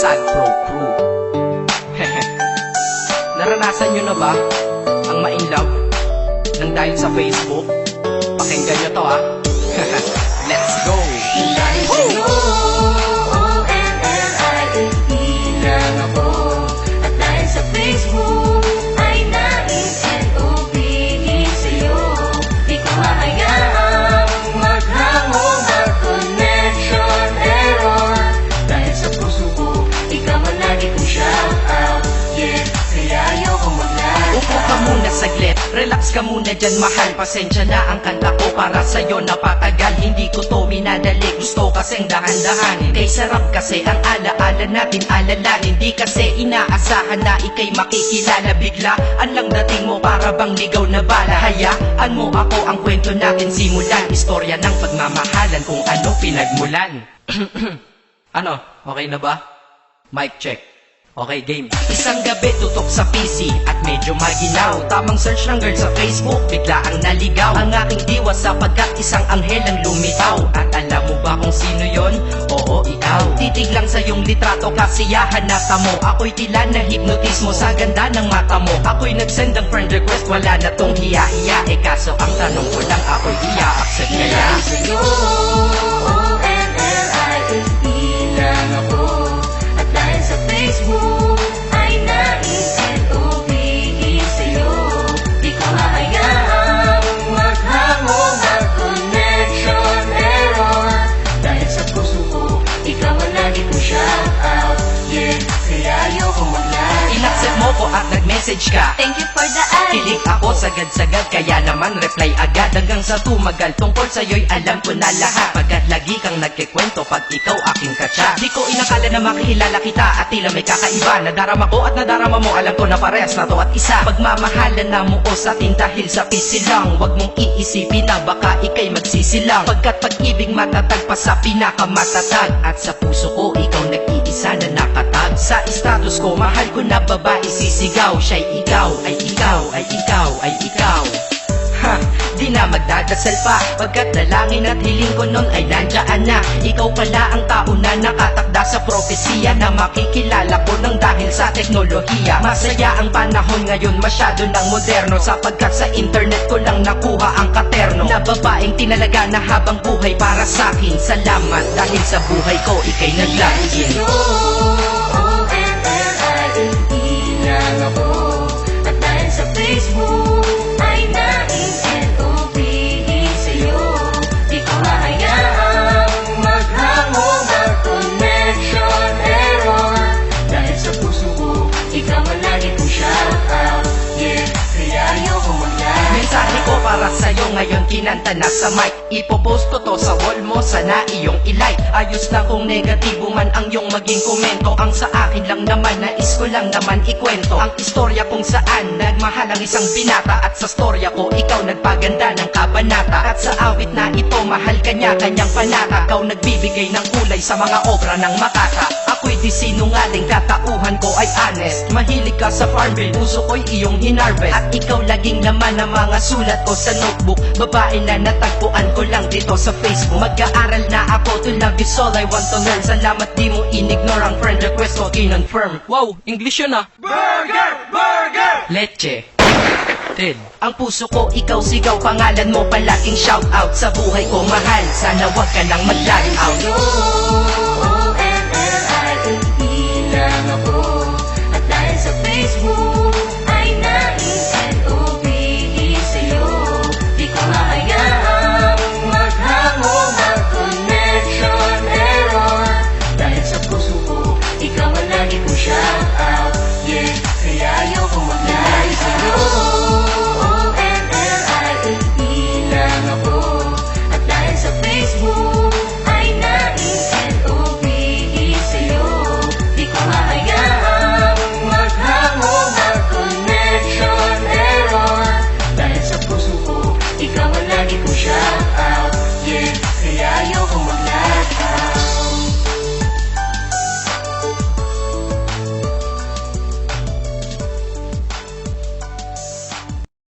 Sad Pro Crew. Naranasan nyo na ba ang ma-inlove nang dahil sa Facebook? Pakinggan nyo to Let's go! Dahil sa'yo, O-N-L-I-F-E lang ako. At dahil sa Facebook ay nais-N-O-V-E sa'yo. Di ko mahayaang maghangong ang connection error. Dahil sa puso ko, ikaw ang lagi kong shout out. Yeah, kaya ayoko mag-lag. Upo ka muna saglit, relax ka muna dyan mahal. Pasensya na ang kanta ko para sa'yo napatagal. Hindi ko to minadali, gusto kasing dahan-dahan. Kay sarap kasi ang alaala natin alalanin. Hindi kasi inaasahan na ikay makikilala. Biglaan lang dating mo para bang ligaw na bala. Hayaan mo ako ang kwento natin simulan. Istorya ng pagmamahalan kung ano pinagmulan. Ano? Okay na ba? Mic check. Okay, game. Isang gabi tutok sa PC at medyo maginaw. Tamang search ng girl sa Facebook, bigla ang naligaw. Ang aking diwa sapagkat isang anghel ang lumitaw. At alam mo ba kung sino yon? Oo, ikaw. Titig lang sa iyong litrato, kasiyahan na mo. Ako'y tila na hipnotismo sa ganda ng mata mo. Ako'y nagsend ng friend request, wala na tong hiya-hiya. Kaso ang tanong ko lang, ako'y iya-accept kaya. Dahil sa'yo, O-N-L-I-F-E lang ako. At dahil sa Facebook ay nais-N-O-V-E sa'yo. Di ko mahayaang maghangong ang connection error. Dahil sa puso ko, ikaw ang lagi kong shout out. Yeah, kaya ayoko mag-lag. In-accept mo ko at nag-message ka. Thank you for the ad. Kilig ako sagad-sagad, kaya naman reply agad. Hanggang sa tumagal, tungkol sa'yo'y alam ko na lahat. Pagkat lagi kang nagkikwento pag ikaw aking katsa. Di ko inakala na makikilala kita at tila may kakaiba. Nadarama ko at nadarama mo, alam ko na parehas na to at isa. Pagmamahalan na mo o sa atin dahil sa pisilang. Huwag mong iisipin na baka ikay magsisilang. Pagkat pag-ibig matatag pa sa pinakamatatag. At sa puso ko, ikaw nag-iisa na nakatag. Sa status ko, mahal ko na babae sisigaw. Siya'y ikaw, ay ikaw, ay ikaw, ay ikaw. Ha, di na magdadasal pa. Pagkat dalangin at hiling ko nun ay nandiyan na. Ikaw pala ang tao na nakatakda sa propesiya. Na makikilala ko nang dahil sa teknolohiya. Masaya ang panahon ngayon, masyado ng moderno. Sapagkat sa internet ko lang nakuha ang katerno. Na babaeng tinalaga na habang buhay para sa'kin. Salamat dahil sa buhay ko ikay naglagin. O-N-L-I-F-E lang ako. At dahil sa Facebook ay nais-N-O-V-E sa'yo. Di ko mahayaang maghangong ang connection error. Dahil sa puso ko, ikaw ang lagi kong shout out. Yeah, kaya ayoko mag-lag. Mensahe ko para sa'yo ngayon kinanta na sa mic. Ipopost ko to sa wall mo, sana iyong ilike. Ayos na kung negatibo man ang iyong maging komento. Ang sa akin lang naman, nais ko lang naman ikwento ang istorya kung saan nagmahal ang isang binata. At sa storya ko, ikaw nagpaganda ng kabanata. At sa awit na ito, mahal kanya kanyang panata. Ikaw nagbibigay ng kulay sa mga obra ng Makata. Ako'y di sinungaling, katauhan ko ay honest. Mahilig ka sa farm bill, puso ko'y iyong hinarvest. At ikaw laging laman ng mga sulat ko sa notebook. Babae na natagpuan ko lang dito sa Facebook. Mag-aaral na ako, to love is all I want to learn. Salamat di mo inignore ang friend request ko, kinonfirm. Wow, English yun Burger! Burger! Leche Ted. Ang puso ko, ikaw sigaw, pangalan mo palaging shout out. Sa buhay ko mahal, sana wag ka lang mag-lag out.